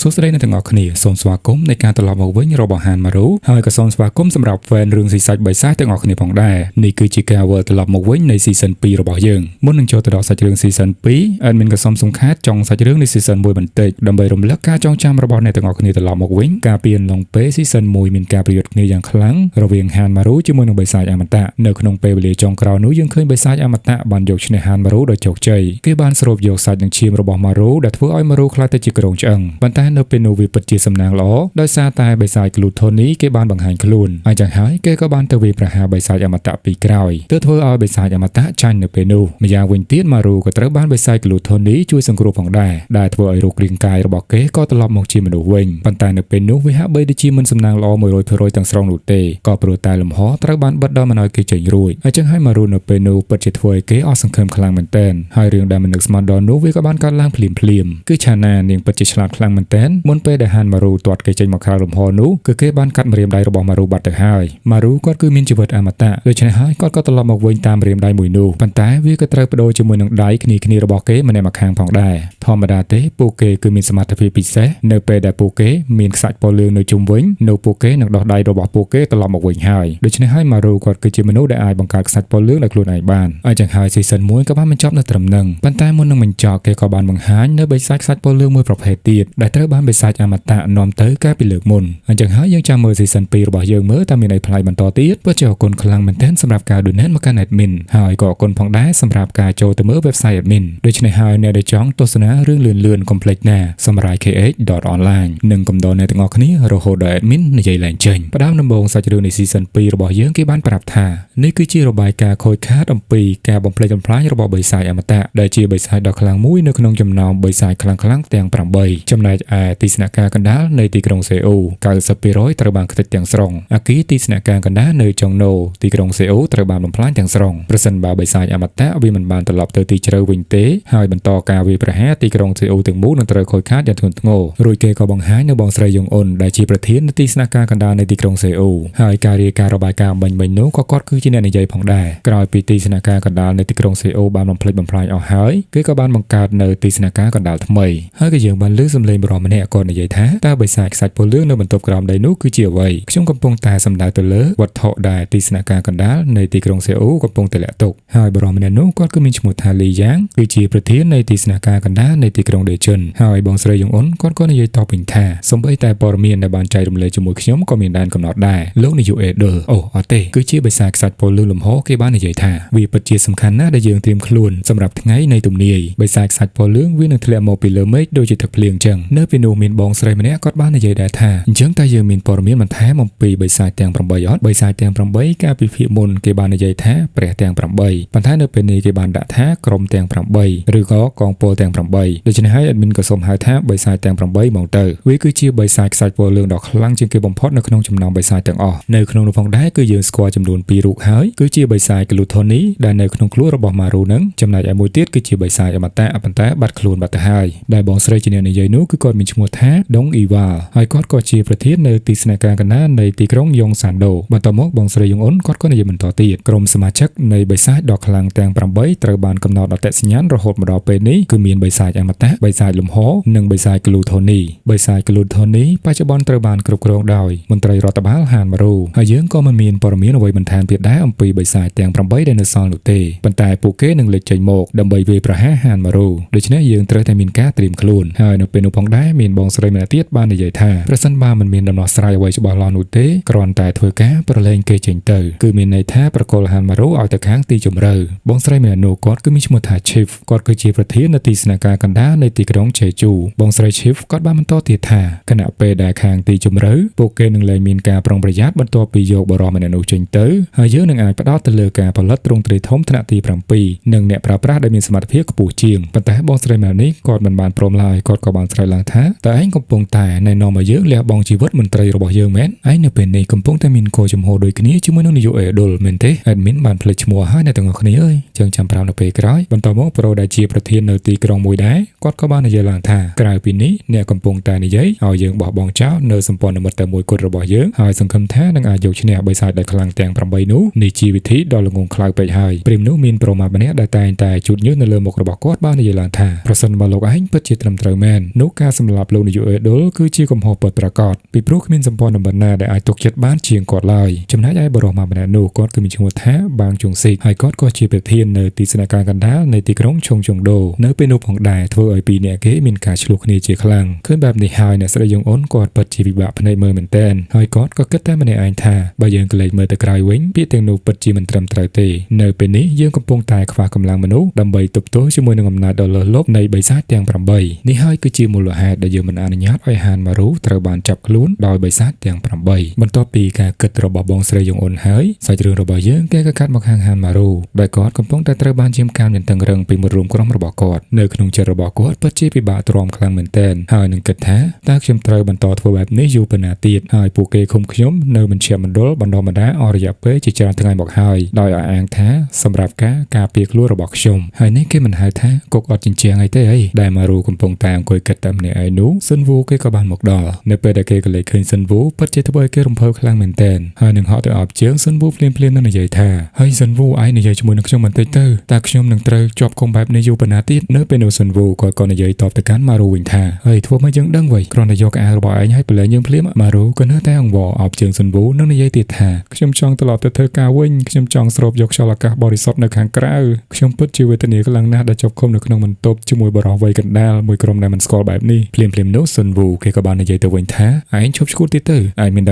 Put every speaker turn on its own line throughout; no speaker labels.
សួស្តីអ្នកទាំងអស់គ្នាសូមស្វាគមន៍ในការត្រឡប់មកវិញរបស់ហានម៉ារូហើយក៏សូមស្វាគមន៍សម្រាប់ fan រឿងស៊ីសាច់បិសាចទាំងអស់គ្នាផងដែរនេះគឺជាការវិលត្រឡប់មកវិញនៃ season 2 របស់យើងមុននឹងចូលទៅដល់សាច់រឿង season 2 admin ក៏សូមសង្ខេបចង់សាច់រឿងនៃ season 1 បន្តិចដើម្បីរំលឹកការចងចាំរបស់អ្នកទាំងអស់គ្នាត្រឡប់មកវិញការពីអំឡុងពេល season 1 មានការប្រយុទ្ធគ្នាយ៉ាងខ្លាំងរវាងហានម៉ារូជាមួយនឹងបិសាចអមតៈនៅក្នុងពេលវេលាចុងក្រោយនោះយើងឃើញបិសាចអមតៈបានយកឈ្នះហានម៉ារូដោយជោគជ័យគេបានស្រូបយកសាច់និងឈាមរបស់ម៉ារូដែលធ្វើឲ្យម៉ារូក្លាយទៅជាក្រុងឆ្អឹងប៉ុន្តែនៅពេលនោះវាពិតជាសំណាងល្អដោយសារតែបិសាចក្លូថូនីគេបានបង្ហាញខ្លួនហើយចឹងហើយគេក៏បានទៅវាយប្រហារបិសាចអមតៈពីក្រោយទើបធ្វើឲ្យបិសាចអមតៈចាញ់នៅពេលនោះម្យ៉ាងវិញទៀតម៉ារូក៏ត្រូវបានបិសាចក្លូថូនីជួយសង្គ្រោះផងដែរដែលធ្វើឲ្យរូបរាងកាយរបស់គេក៏ត្រឡប់មកជាមនុស្សវិញប៉ុន្តែនៅពេលនោះវាហាក់បីដូចជាមិនសំណាងល្អ 100% ទាំងស្រុងនោះទេក៏ព្រោះតែលំហត្រូវបានបិទដល់មិនឲ្យគេចេញរួចហើយចឹងហើយម៉ារូនៅពេលនោះពិតជាធ្វើឲ្យគេអស់សង្ឃឹមខ្លាំងមែនទែនហើយរឿងដែលមិននឹកស្មានដល់នោះវាក៏បានកើតឡើងភ្លាមគឺឆាណានាងពិតជាឆ្លាតខ្លាំងមែនទែនមុនពេលដែលហានម៉ារូទាត់គេចេញមកក្រៅលំហនោះគឺគេបានកាត់ម្រាមដៃរបស់ម៉ារូបាត់ទៅហើយម៉ារូគាត់គឺមានជីវិតអមតៈដូច្នេះហើយគាត់ក៏ត្រឡប់មកវិញតាមម្រាមដៃមួយនោះប៉ុន្តែវាក៏ត្រូវបដូរជាមួយនឹងដៃគ្នារបស់គេម្នាក់ម្ខាងផងដែរធម្មតាទេពួកគេគឺមានសមត្ថភាពពិសេសនៅពេលដែលពួកគេមានខ្សាច់ពណ៌លឿងនៅជុំវិញនៅពួកគេនឹងដោះដៃរបស់ពួកគេត្រឡប់មកវិញហើយដូច្នេះហើយម៉ារូគាត់គឺជាមនុស្សដែលអាចបង្កើតខ្សាច់ពណ៌លឿងដោយខ្លួនឯងបានហើយចឹងហើយ season 1 ក៏បានបញ្ចប់នៅត្រឹមនឹងប៉ុន្តែមុននឹងបញ្ចប់គេក៏បានបង្ហាញនៅបិសាចខ្សាច់ពណ៌លឿងមួយប្រភេទទៀតដែលត្រូវបានបិសាចអមតៈនាំទៅកាលពីលើកមុនអញ្ចឹងហើយយើងចាំមើល season 2 របស់យើងមើលតើមានអីប្លែកបន្តទៀតពិតជាអរគុណខ្លាំងមែនទែនសម្រាប់ការ donate មកកាន់ admin ហើយក៏អរគុណផងដែរសម្រាប់ការចូលទៅមើល website admin ដូច្នេះហើយអ្នកដែលចង់ទស្សនារឿងលឿនៗ complete ណាសម្រាប់ kh.online និងកំដរអ្នកទាំងអស់គ្នារហូតដល់ admin និយាយឡើងចេញផ្ដើមដំបូងសាច់រឿងនៃ season 2 របស់យើងគេបានប្រាប់ថានេះគឺជារបាយការណ៍ខូចខាតអំពីការបំផ្លិចបំផ្លាញរបស់បិសាចអមតៈដែលជាបិសាចដ៏ខ្លាំងមួយនៅក្នុងចំណោមបិសាចខ្លាំងៗទាំង8ចំណែកឯទីស្នាក់ការកណ្ដាលនៃទីក្រុងសេអ៊ូល 90% ត្រូវបានខ្ទេចទាំងស្រុងអគារទីស្នាក់ការកណ្ដាលនៅចុងណូទីក្រុងសេអ៊ូលត្រូវបានបំផ្លាញទាំងស្រុងប្រសិនបើបិសាចអមតៈវាមិនបានត្រឡប់ទៅទីជ្រៅវិញទេហើយបន្តការវាយប្រហារទីក្រុងសេអ៊ូលទាំងមូលនឹងត្រូវខូចខាតយ៉ាងធ្ងន់ធ្ងររួចគេក៏បង្ហាញនៅបងស្រីយុងអ៊ុនដែលជាប្រធាននៃទីស្នាក់ការកណ្ដាលនៃទីក្រុងសេអ៊ូលហើយការរាយការណ៍របាយការណ៍មិញនោះក៏គាត់គឺជាអ្នកនិយាយផងដែរក្រោយពីទីស្នាក់ការកណ្ដាលនៃទីក្រុងសេអ៊ូលបានបំផ្លិចបំផ្លាញអស់ហើយគេក៏បានបង្កើតនៅទីស្នាក់ការកណ្ដាលថ្មីហើយក៏យើងបានលើសំឡេងបរិម្នាក់គាត់និយាយថាតើបិសាចខ្សាច់ពណ៌លឿងនៅបន្ទប់ក្រោមដីនោះគឺជាអ្វីខ្ញុំកំពុងតែសម្ដៅទៅលើវត្ថុដែលទីស្នាក់ការកណ្ដាលនៃទីក្រុងសេអ៊ូលកំពុងតែលាក់ទុកហើយបរិម្នាក់នោះគាត់គឺមានឈ្មោះថាលីយ៉ាងគឺជាប្រធាននៃទីស្នាក់ការកណ្ដាលនៃទីក្រុងដេជុនហើយបងស្រីយុងអ៊ុនគាត់ក៏និយាយតបវិញថាសូម្បីតែព័ត៌មានដែលបានចែករំលែកជាមួយខ្ញុំក៏មានដែនកំណត់ដែរលោកនាយកអេដលអូអត់ទេគឺជាបិសាចខ្សាច់ពណ៌លឿងលំហគេបាននិយាយថាវាពិតជាសំខាន់ណាស់ដែលយើងត្រៀមខ្លួនសម្រាប់ថ្ងៃនៃទំនាយបិសាចខ្សាច់ពណ៌លឿងវានឹងធ្លាក់មកពីលើមេឃដូចជាទឹកភ្លៀងចឹងនៅពេលនោះមានបងស្រីម្នាក់គាត់បាននិយាយដែរថាអញ្ចឹងតើយើងមានព័ត៌មានបន្ថែមអំពីបិសាចទាំង8អត់បិសាចទាំង8កាលពីភាគមុនគេបាននិយាយថាព្រះទាំង8ប៉ុន្តែនៅពេលនេះគេបានដាក់ថាក្រុមទាំង8ឬក៏កងពលទាំង8ដូច្នេះហើយ admin ក៏សូមហៅថាបិសាចទាំង8មកទៅវាគឺជាបិសាចខ្សាច់ពណ៌លឿងដ៏ខ្លាំងជាងគេបំផុតនៅក្នុងចំណោមបិសាចទាំងអស់នៅក្នុងនោះផងដែរគឺយើងស្គាល់ចំនួន2រូបហើយគឺជាបិសាចក្លូថូនីដែលនៅក្នុងខ្លួនរបស់ម៉ារូនឹងចំណែកឯមួយទៀតគឺជាបិសាចអមតៈប៉ុន្តែបាត់ខ្លួនបាត់ទៅហើយដែលបងស្រីជាអ្នកនិយាយនោះគឺគាត់មានឈ្មោះថាដុងអ៊ីវ៉ាល់ហើយគាត់ក៏ជាប្រធាននៅទីស្នាក់ការកណ្ដាលនៃទីក្រុងយ៉ុងសាន់ដូបន្ទាប់មកបងស្រីយុងអ៊ុនគាត់ក៏និយាយបន្តទៀតក្រុមសមាជិកនៃបិសាចដ៏ខ្លាំងទាំង8ត្រូវបានកំណត់អត្តសញ្ញាណរហូតមកដល់ពេលនេះគឺមានបិសាចអមតៈបិសាចលំហនិងបិសាចក្លូថូនីបិសាចក្លូថូនីបច្ចុប្បន្នត្រូវបានគ្រប់គ្រងដោយមន្ត្រីរដ្ឋបាលហានម៉ារូហើយយើងក៏មិនមានព័ត៌មានអ្វីបន្ថែមទៀតដែរអំពីបិសាចទាំង8ដែលនៅសល់នោះទេប៉ុន្តែពួកគេនឹងលេចចេញមកដើម្បីវាយប្រហារហានម៉ារូដូច្នេះយើងត្រូវតែមានការត្រៀមខ្លួនហើយនៅពេលនោះផងដែរមានបងស្រីម្នាក់ទៀតបាននិយាយថាប្រសិនបើមិនមានដំណោះស្រាយអ្វីច្បាស់លាស់នោះទេគ្រាន់តែធ្វើការប្រឡែងគេចេញទៅគឺមានន័យថាប្រកុលហានម៉ារូឲ្យទៅខាងទីជម្រៅបងស្រីម្នាក់នោះគាត់គឺមានឈ្មោះថា Chief គាត់គឺជាប្រធាននៃទីស្នាក់ការកណ្ដាលនៃទីក្រុងជេជូបងស្រី Chief គាត់បានបន្តទៀតថាគណៈពេលដែលខាងទីជម្រៅពួកគេនឹងលែងមានការប្រុងប្រយ័ត្នបន្ទាប់ពីយកបរិសម្នាក់នោះចេញទៅហើយយើងនឹងអាចផ្ដោតទៅលើការផលិតទ្រង់ទ្រាយធំថ្នាក់ទី7និងអ្នកប្រើប្រាស់ដែលមានសមត្ថភាពខ្ពស់ជាងប៉ុន្តែបងស្រីម្នាក់នេះគាត់មិនបានព្រមឡើយគាត់ក៏បានស្រែកឡើងថាតើឯងកំពុងតែណែនាំឲ្យយើងលះបង់ជីវិតមន្ត្រីរបស់យើងមែនឯងនៅពេលនេះកំពុងតែមានគោលជំហរដូចគ្នាជាមួយនឹងនាយកអេដុលមែនទេ admin បានផ្លេចឈ្មោះឲ្យអ្នកទាំងអស់គ្នាអើយចឹងចាំប្រាប់នៅពេលក្រោយបន្តមកប្រូដែលជាប្រធាននៅទីក្រុងមួយដែរគាត់ក៏បាននិយាយឡើងថាក្រៅពីនេះអ្នកកំពុងតែនិយាយឲ្យយើងបោះបង់ចោលនៅសម្ព័ន្ធមិត្តតែមួយគត់របស់យើងហើយសង្ឃឹមថានឹងអាចយកឈ្នះបិសាចដែលខ្លាំងទាំង8នោះនេះជាវិធីដ៏ល្ងងខ្លៅពេកហើយព្រាមនោះមានប្រមាថម្នាក់ដែលតែងតែជូតញើសនៅលើមុខរបស់គាត់បាននិយាយឡើងថាប្រសិនបើលោកឯងពិតជាត្រឹមត្រូវមែននោះការសម្ សម្រាប់លោកនាយកអេដុលគឺជាកំហុសពិតប្រាកដពីព្រោះគ្មានសម្ព័ន្ធបណ្ណាដែលអាចទុកចិត្តបានជាងគាត់ឡើយចំណែកឯបរិះមកម្នាក់នោះគាត់គឺមានឈ្មោះថាបាងជុងស៊ីកហើយគាត់ក៏ជាប្រធាននៅទីស្នាក់ការកណ្ដាលនៃទីក្រុងឈុងជុងដូនៅពេលនោះផងដែរធ្វើឲ្យពីរនាក់គេមានការឆ្លោះគ្នាជាខ្លាំងឃើញបែបនេះហើយអ្នកស្រីយងអ៊ុនគាត់ពិតជាពិបាកភ្នែកមើលមែនទែនហើយគាត់ក៏គិតតែម្នាក់ឯងថាបើយើងក្លែកមើលទៅក្រោយវិញពាក្យទាំងនោះពិតជាមិនត្រឹមត្រូវទេនៅពេលនេះយើងកំពុងតែខ្វះកម្លាំងមនុស្សដើម្បីទប់ទល់ជាមួយនឹងអំណាចដ៏លើសលប់នៃបិសាចទាំង8នេះហើយគឺជាមូលហេតុដែលយើងមិនអនុញ្ញាតឲ្យហានម៉ារូត្រូវបានចាប់ខ្លួនដោយបិសាចទាំង8បន្ទាប់ពីការគិតរបស់បងស្រីយងអ៊ុនហើយសាច់រឿងរបស់យើងគេក៏កាត់មកខាងហានម៉ារូដែលគាត់កំពុងតែត្រូវបានជាមកាមយ៉ាងតឹងរឹងពីមិត្តរួមក្រុមរបស់គាត់នៅក្នុងចិត្តរបស់គាត់ពិតជាពិបាកទ្រាំខ្លាំងមែនទែនហើយនឹងគិតថាតើខ្ញុំត្រូវបន្តធ្វើបែបនេះយូរប៉ុណ្ណាទៀតហើយពួកគេឃុំខ្ញុំនៅមជ្ឈមណ្ឌលបណ្ដុះបណ្ដាលអស់រយៈពេលជាច្រើនថ្ងៃមកហើយដោយឲ្យអាងថាសម្រាប់ការពារខ្លួនរបស់ខ្ញុំហើយនេះគេមិនហៅថាគុកអត់ជញ្ជាំងអីទេអីដែលម៉ារូកំពុងតែអង្គុយគិតតែម្នាក់ឯងនោះស៊ិនវូគេក៏បានមកដល់នៅពេលដែលគេក៏លេចឃើញស៊ិនវូពិតជាធ្វើឲ្យគេរំភើបខ្លាំងមែនទែនហើយនឹងហក់ទៅអបជើងស៊ិនវូភ្លាមនឹងនិយាយថាហើយស៊ិនវូឯងនិយាយជាមួយនឹងខ្ញុំបន្តិចទៅតើខ្ញុំនឹងត្រូវជាប់គុំបែបនេះយូរប៉ុណ្ណាទៀតនៅពេលនោះស៊ិនវូគាត់ក៏និយាយតបទៅកាន់ម៉ារូវិញថាហើយធ្វើមកយើងដឹងវិញគ្រាន់តែយកអាវរបស់ឯងឲ្យប្រឡែងយើងភ្លាមម៉ារូក៏នៅតែអង្វរអបជើងស៊ិនវូនឹងនិយាយទៀតថាខ្ញុំចង់ត្រឡប់ទៅធ្វើការវិញខ្ញុំចង់ស្រូបយកខ្យល់អាកាសបរិសុទ្ធនៅខាងក្រៅខ្ញុំពិតជាវេទនាខ្លាំងណាស់ដែលជាប់ឃុំនៅក្នុងបន្ទប់ជាមួយបរិះវ័យកណ្ដាលមួយក្រុមដែលមិនស្គាល់បែបនេះភ្លាមនោះស៊ិនវូគេក៏បាននិយាយទៅវិញថាឯងឈប់ឈួតទៀតទៅឯងមាន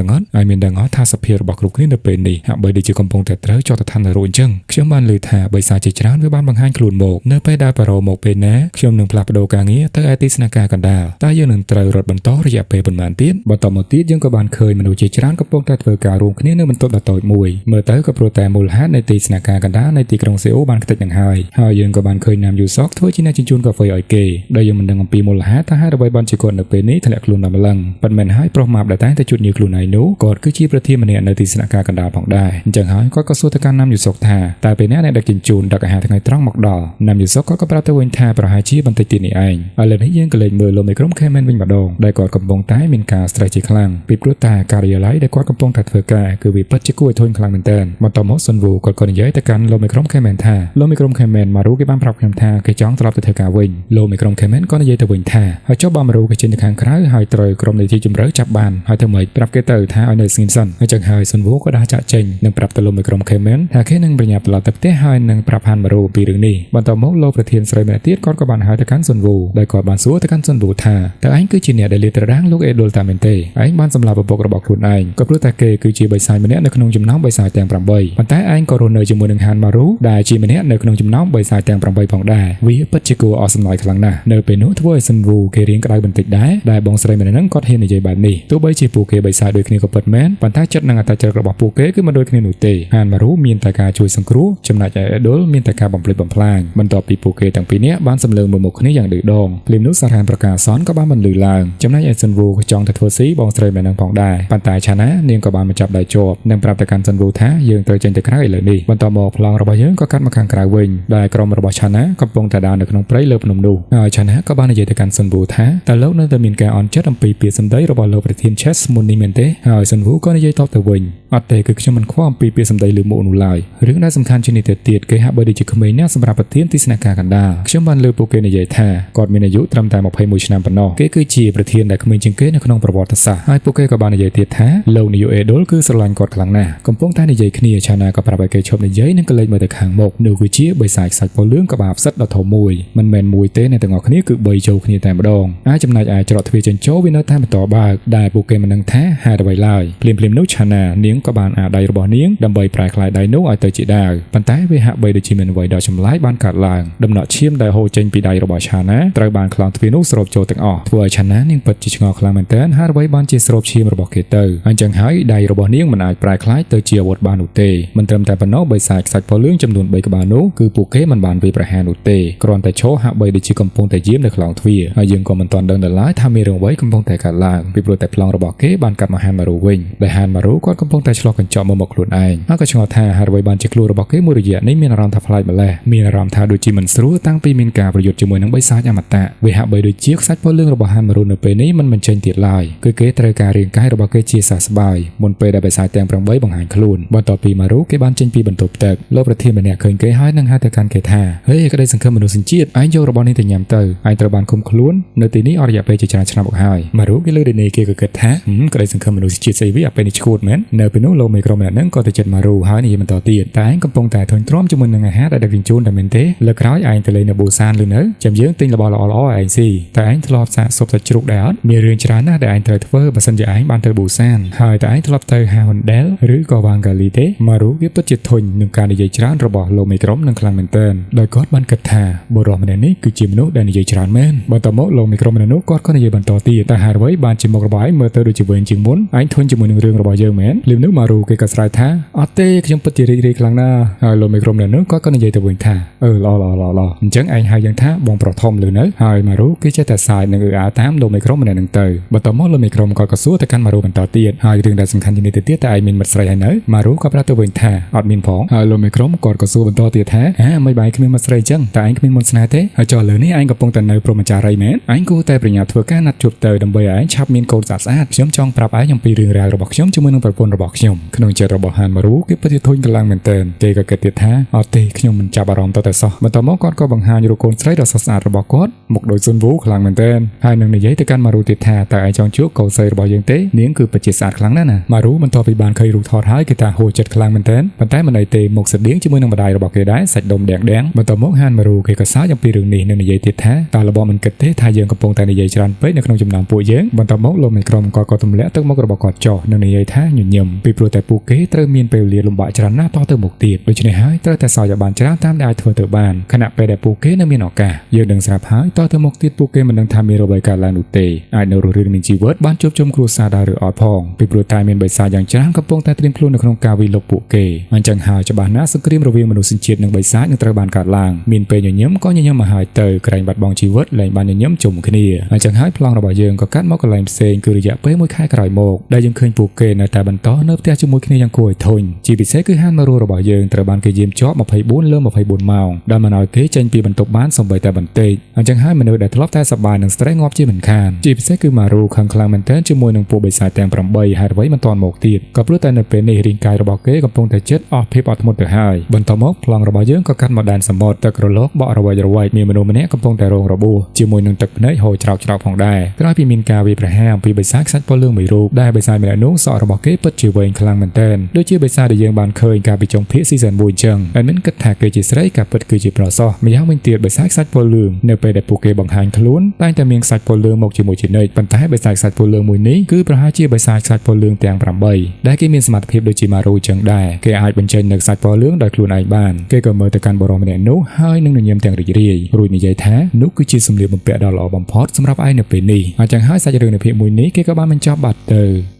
ដឹងអត់ថាសភារបស់គ្រប់គ្នានៅពេលនេះហាក់បីដូចជាកំពុងតែត្រូវចោទឋាននរោអញ្ចឹងខ្ញុំបានលើថាបិសាចជាច្រើនវាបានបង្ហាញខ្លួនមកនៅពេលដែលបារ៉ូមកពេលណាខ្ញុំនឹងផ្លាស់ប្ដូរការងារទៅឯទីស្នាក់ការកណ្ដាលតើយើងនឹងត្រូវរត់បន្តរយៈពេលប៉ុន្មានទៀតបន្តមកទៀតយើងក៏បានឃើញមនុស្សជាច្រើនកំពុងតែធ្វើការរួមគ្នានៅបន្ទប់ដ៏តូចមួយមើលទៅក៏ព្រោះតែមូលហេតុនៃទីស្នាក់ការកណ្ដាលនៃទីក្រុងសេអ៊ូបានខ្ទេចនឹងហើយយើងក៏បានឃើញណាមយូសុកធ្វើជាអ្នកជញ្ជូនកាហ្វេឲ្យគេដែលយើងមិនដឹងអំពីមូលហេតុថាហេតុអ្វីបានជាគាត់នៅពេលនេះធ្លាក់ខ្លួនដល់ម្លឹងប៉ុន្មានហើយប្រុសម៉ាប់ដែលតែងតែជួបញើខ្លួនឯងនោះគាត់គឺជាប្រធានម្នាក់នៅទីស្នាក់ការកណ្ដាលផងដែរអញ្ចឹងហើយគាត់ក៏សួរទៅកាន់ណាមយូសុកថាតើពេលណាអ្នកដឹកជញ្ជូនដឹកអាហារថ្ងៃត្រង់មកដល់ណាមយូសុកក៏ប្រាប់ទៅវិញថាប្រហែលជាបន្តិចទៀតនេះឯងឥឡូវនេះយើងក៏លេចមើលលោកមេក្រុមខេមែនវិញម្ដងដែលគាត់កំពុងតែមានការ stress ជាខ្លាំងពីព្រោះតែការិយាល័យដែលគាត់កំពុងតែធ្វើការគឺវាពិតជាគួរឲ្យធុញខ្លាំងមែនទែនបន្តមកស៊ុនវូគាត់ក៏និយាយទៅកាន់លោកមេក្រុមខេមែនថាលោកមេក្រុមខេមែនម៉ារូគេបានប្រាប់ខ្ញុំថាគេចង់ត្រឡប់ទៅធ្វើការវិញលោកមេក្រុមខេមែនក៏និយាយទៅវិញថាហើយចុះបើម៉ារូគេចេញទៅខាងក្រៅហើយត្រូវក្រុមនៃទីជម្រៅចាប់បានហើយធ្វើម៉េចប្រាប់គេទៅថាឲ្យនៅស្ងៀមសិនអញ្ចឹងហើយស៊ុនវូក៏ដាស់ចាក់ចេញនិងប្រាប់ទៅលោកមេក្រុមខេមែនថាគេនឹងប្រញាប់ត្រឡប់ទៅផ្ទះហើយនឹងប្រាប់ហានម៉ារូពីរឿងនេះបន្តមកលោកប្រធានស្រីម្នាក់ទៀតគាត់ក៏បានហៅទៅកាន់ស៊ុនវូដោយគាត់បានសួរទៅកាន់ស៊ុនវូថាតើឯងគឺជាអ្នកដែលលាតត្រដាងលោកអេដុលតាមែនទេឯងបានសម្លាប់ឪពុករបស់ខ្លួនឯងក៏ព្រោះតែគេគឺជាបិសាចម្នាក់នៅក្នុងចំណោមបិសាចទាំង8ប៉ុន្តែឯងក៏រស់នៅជាមួយនឹងហានម៉ារូដែលជាម្នាក់នៅក្នុងចំណោមបិសាចទាំង8ផងដែរវាពិតជាគួរអស់សំណើចខ្លាំងណាស់នៅពេលនោះធ្វើឲ្យស៊ុនវូគេរៀងក្តៅបន្តិចដែរដែលបងស្រីម្នាក់ហ្នឹងគាត់ហ៊ាននិយាយបែបនេះទោះបីជាពួកគេបិសាចដូចគ្នាក៏ពិតមែនប៉ុន្តែចិត្តនិងអត្តចរិតរបស់ពួកគេគឺមិនដូចគ្នានោះទេហានម៉ារូមានតែការជួយសង្គ្រោះចំណែកឯអេដុលមានតែការបំផ្លិចបំផ្លាញបន្ទាប់ពីពួកគេទាំងពីរនាក់បានសម្លឹងមើលមុខគ្នាយ៉ាងឌឺដងភ្លាមនោះសារហានប្រកាសអសនក៏បានបន្លឺឡើងចំណែកឯស៊ុនវូក៏ចង់ទៅធ្វើស៊ីបងស្រីម្នាក់ហ្នឹងផងដែរប៉ុន្តែឆាណានាងក៏បានមកចាប់ដៃជាប់និងប្រាប់ទៅកាន់ស៊ុនវូថាយើងត្រូវចេញទៅក្រៅឥឡូវនេះបន្តមកប្លង់របស់យើងក៏កាត់មកខាងក្រៅវិញដែលក្រុមរបស់ឆាណាកំពុងតែដើរនៅក្នុងព្រៃលើភ្នំនោះហើយឆាណាក៏បាននិយាយទៅកាន់ស៊ុនវូថាតើលោកនៅតែមានការអន់ចិត្តអំពីពាក្យសម្ដីរបស់លោកប្រធាន Chess មុននេះមែនទេហើយស៊ុនវូក៏និយាយតបទៅវិញអត់ទេគឺខ្ញុំមិនខ្វល់អំពីពាក្យសម្ដីលើមុខនោះឡើយរឿងដែលសំខាន់ជាងនេះទៅទៀតគេហាក់បីដូចជាក្មេងណាស់សម្រាប់ប្រធានទីស្នាក់ការកណ្ដាលខ្ញុំបានលើពួកគេនិយាយថាគាត់មានអាយុត្រឹមតែ21ឆ្នាំប៉ុណ្ណោះគេគឺជាប្រធានដែលក្មេងជាងគេនៅក្នុងប្រវត្តិសាស្ត្រហើយពួកគេក៏បាននិយាយទៀតថាលោកនាយកអេដុលគឺស្រឡាញ់គាត់ខ្លាំងណាស់កំពុងតែនិយាយគ្នាឆាណាក៏ប្រាប់ឲ្យគេឈប់និយាយនិងក៏លេចមើលទៅខាងមុខនោះគឺជាបិសាចខ្សាច់ពណ៌លឿងក្បាលផ្សិតដ៏ធំមួយមិនមែនមួយទេអ្នកទាំងអស់គ្នាគឺ3ចូលគ្នាតែម្ដងចំណែកឯច្រកទ្វារចេញចូលវានៅតែបន្តបើកដែលពួកគេមិនដឹងថាហេតុអ្វីឡើយភ្លាមនោះឆាណានាងក៏បានអាដៃរបស់នាងដើម្បីប្រែក្លាយដៃនោះឲ្យទៅជាដាវប៉ុន្តែវាហាក់បីដូចជាមានអ្វីដ៏ចម្លែកបានកើតឡើងដំណក់ឈាមដែលហូរចេញពីដៃរបស់ឆាណាត្រូវបានខ្លោងទ្វារនោះស្រូបចូលទាំងអស់ធ្វើឲ្យឆាណានាងពិតជាឆ្ងល់ខ្លាំងមែនទែនហើយអ្វីបានជាស្រូបឈាមរបស់គេទៅអញ្ចឹងហើយដៃរបស់នាងមិនអាចប្រែក្លាយទៅជាអាវុធបាននោះទេមិនត្រឹមតែប៉ុណ្ណោះបិសាចខ្សាច់ពណ៌លឿងចំនួន3ក្បាលនោះគឺពួកគេមិនបានវាយប្រហារនោះទេគ្រាន់តែឈរហាក់បីដូចជាកំពុងតែយាមនៅខ្លោងទ្វារហើយយើងក៏មិនទាន់ដឹងដល់ឡើយថាមានរឿងអ្វីកំពុងតែកើតឡើងពីព្រោះតែប្លង់របស់គេបានកាត់មកហានម៉ារូវិញដែលហានម៉ារូគាត់កំពុងតែឆ្លោះកញ្ចក់មកខ្លួនឯងហើយក៏ឆ្ងល់ថាហេតុអ្វីបានជាខ្លួនរបស់គេមួយរយៈនេះមានអារម្មណ៍ថាប្លែកម្ល៉េះមានអារម្មណ៍ថាដូចជាមិនស្រួលតាំងពីមានការប្រយុទ្ធជាមួយនឹងបិសាចអមតៈវាហាក់បីដូចជាខ្សាច់ពណ៌លឿងរបស់ហានម៉ារូនៅពេលនេះមិនបញ្ចេញទៀតឡើយគឺគេត្រូវការរាងកាយរបស់គេជាសះស្បើយមុនពេលដែលបិសាចទាំង8បង្ហាញខ្លួនបន្ទាប់ពីម៉ារូគេបានចេញពីបន្ទប់ទឹកលោកប្រធានម្នាក់ឃើញគេហើយនឹងហៅទៅកាន់គេថាហេក្តីសង្ឃឹមមនុស្សជាតិឯងយករបស់នេះទៅញ៉ាំទៅឯងត្រូវបានឃុំខ្លួននៅទីនេះ នេះអត់រយៈពេលជាច្រើនឆ្នាំមកហើយម៉ារូគេលើដូចនេះគេក៏គិតថាក្តីសង្ឃឹមមនុស្សជាតិស្អីវាពេលនេះឈួតមែននៅពេលនោះលោកមេក្រុមម្នាក់ហ្នឹងក៏ទៅចិត្តម៉ារូហើយនិយាយបន្តទៀតតែឯងកំពុងតែធុញទ្រាន់ជាមួយនឹងអាហារដែលដឹកជញ្ជូនតែមែនទេលើក្រោយឯងទៅលេងនៅប៊ូសានឬនៅចាំយើងទិញរបស់ល្អៗឲ្យឯងស៊ីតែឯងធ្លាប់សាកស៊ុបសាច់ជ្រូកដែរអត់មានរឿងច្រើនណាស់ដែលឯងត្រូវធ្វើបើសិនជាឯងបានទៅប៊ូសានហើយតែឯងធ្លាប់ទៅហាហុនដែលឬក៏វ៉ាងហ្គាលីទេម៉ារូវាពិតជាធុញនឹងការនិយាយច្រើនរបស់លោកមេក្រុមនឹងខ្លាំងមែនទែនដោយគាត់បានគិតថាបុរសម្នាក់នេះគឺជាមនុស្សដែលនិយាយច្រើនមែនបន្ទាប់មកលោកមេក្រុមម្នាក់នោះគាត់ក៏និយាយបន្តទៀតតែហើយអ្វីបានជាមុខរបស់ឯងមើលទៅដូចជាវែងជាងមុនឯងធុញជាមួយនឹងរឿងរបស់យើងមែនលឹមនោះម៉ារូគេក៏ស្រែកថាអត់ទេខ្ញុំពិតជារីករាយខ្លាំងណាស់ហើយលោកមេក្រុមម្នាក់នោះគាត់ក៏និយាយទៅវិញថាល្អអញ្ចឹងឯងហៅយ៉ាងថាបងប្រុសធំលើនៅហើយម៉ារូគេចេះតែសាយនឹងអាតាមលោកមេក្រុមម្នាក់នឹងទៅបន្ទាប់មកលោកមេក្រុមគាត់ក៏សួរទៅកាន់ម៉ារូបន្តទៀតហើយរឿងដែលសំខាន់ជាងនេះទៅទៀតតែឯងមានមិត្តស្រីហើយនៅម៉ារូក៏ប្រាប់ទៅវិញថាអត់មានផងហើយលោកមេក្រុមគាត់ក៏សួរបន្តទៀតថាមិនបាយគ្មានមិត្តស្រីអញ្ចឹងតែឯងគ្មានមន្តស្នេហ៍ទេហើយចុះលើនេះឯងកំពុងតែនៅព្រមចារីមែនឯងគួរតែប្រញាប់ធ្វើការណាត់ជួបទៅដើម្បីឲ្យឯងឆាប់មានកូនស្អាតខ្ញុំចង់ប្រាប់ឯងអំពីរឿងរ៉ាវរបស់ខ្ញុំជាមួយនឹងប្រពន្ធរបស់ខ្ញុំក្នុងចិត្តរបស់ហានម៉ារូគេពិតជាធុញកម្លាំងមែនទែនគេក៏គិតទៀតថាអត់ទេខ្ញុំមិនចាប់អារម្មណ៍ទៅតែសោះបន្ទាប់មកគាត់ក៏បង្ហាញរូបកូនស្រីដ៏ស្រស់ស្អាតរបស់គាត់មុខដូចស៊ុនវូខ្លាំងមែនទែនហើយនឹងនិយាយទៅកាន់ម៉ារូទៀតថាតើឯងចង់ជួបកូនស្រីរបស់យើងទេនាងគឺពិតជាស្អាតខ្លាំងណាស់ណាម៉ារូបន្ទាប់ពីបានឃើញរូបថតហើយគេថាហួចចិត្តខ្លាំងមែនទែនប៉ុន្តែមិនអីទេមុខស្តៀងជាមួយនឹងម្ដាយរបស់គេដែរសាច់ដុំដាំងបន្ទាប់មកហានម៉ារូគេក៏សើចអំពីរឿងនេះនិងនិយាយទៀតថាតើលោកបងមិនគិតទេថាយើងកំពុងតែនិយាយច្រើនពេកនៅក្នុងចំណោមពួកយើងបន្ទាប់មកលោកមេក្រុមក៏ទម្លាក់ទឹកមុខរបស់គាត់ចុះនិងនិយាយថាញញឹមពីព្រោះតែពួកគេត្រូវមានពេលវេលាលំបាកច្រើនណាស់តទៅមុខទៀតដូច្នេះហើយត្រូវតែសើចឲ្យបានច្រើនតាមដែលអាចធ្វើទៅបានខណៈពេលដែលពួកគេនៅមានឱកាសយើងនឹងស្រាប់ហើយតទៅមុខទៀតពួកគេមិននឹងថាមានអ្វីកើតឡើងនោះទេអាចនៅរស់រានមានជីវិតបានជួបជុំគ្រួសារដែរឬអត់ផងពីព្រោះតែមានបិសាចយ៉ាងច្រើនកំពុងតែត្រៀមខ្លួននៅក្នុងការវិលុកពួកគេអញ្ចឹងហើយច្បាស់ណាស់សង្គ្រាមរវាងមនុស្សជាតិនិងបិសាចនឹងត្រូវបានកើតឡើងមានពេលញញឹមក៏ញញឹមមកហើយទៅក្រែងបាត់បង់ជីវិតលែងបានញញឹមជុំគ្នាអញ្ចឹងហើយប្លង់របស់យើងក៏កាត់មកកន្លែងផ្សេងគឺរយៈពេល1ខែក្រោយមកដែលយើងឃើញពួកគេនៅតែបន្តនៅផ្ទះជាមួយគ្នាយ៉ាងគួរឲ្យធុញជាពិសេសគឺហានម៉ារូរបស់យើងត្រូវបានគេយាមជាប់24លើ24ម៉ោងដែលមិនឲ្យគេចេញពីបន្ទប់បានសូម្បីតែបន្តិចអញ្ចឹងហើយមនុស្សដែលធ្លាប់តែសប្បាយនឹងស្ត្រេសងាប់ជាមិនខានជាពិសេសគឺម៉ារូខឹងខ្លាំងមែនទែនជាមួយនឹងពួកបិសាចទាំង8ហេតុអ្វីមិនទាន់មកទៀតក៏ព្រោះតែនៅពេលនេះរាងកាយរបស់គេកំពុងតែជិតអស់ភាពអត់ធ្មត់ទៅហើយបន្ទាប់មកប្លង់របស់យើងក៏កាត់មកដែនសមុទ្រទឹករលកបក់រវៃមានមនុស្សម្នាក់កំពុងតែរងរបួសជាមួយនឹងទឹកភ្នែកហូរច្រោកផងដែរក្រោយពីមានការវាយប្រហារអំពីបិសាចខ្សាច់ពលលឿងមួយរូបដែលបិសាចម្នាក់នោះសក់របស់គេពិតជាវែងខ្លាំងមែនទែនដូចជាបិសាចដែលយើងបានឃើញកាលពីចុងភាគស៊ីซั่ន1អញ្ចឹងតែមិនគិតថាគេជាស្រីក៏ពិតគឺជាប្រុសសោះម្យ៉ាងវិញទៀតបិសាចខ្សាច់ពលលឿងនៅពេលដែលពួកគេបង្ហាញខ្លួនតែងតែមានខ្សាច់ពលលឿងមកជាមួយជានិច្ចប៉ុន្តែបិសាចខ្សាច់ពលលឿងមួយនេះគឺប្រហែលជាបិសាចខ្សាច់ពលលឿងទាំង8ដែលគេមានសមត្ថភាពដូចជាម៉ារូអញ្ចឹងដែរគេអាចបញ្ចេញនូវខ្សាច់ពលលឿងដោយខ្លួនឯងបានគេក៏មើលទៅកាន់បុរសម្នាក់នោះហើយនឹងញញឹមទាំងរីករាយរួចនិយាយថានោះគឺជាសម្លៀកបំពាក់ដ៏ល្អបំផុតសម្រាប់ឯងនៅពេលនេះអញ្ចឹងហើយសាច់រឿងនៃភាគមួយនេះគេក៏បានបញ្ចប់បាត់ទៅ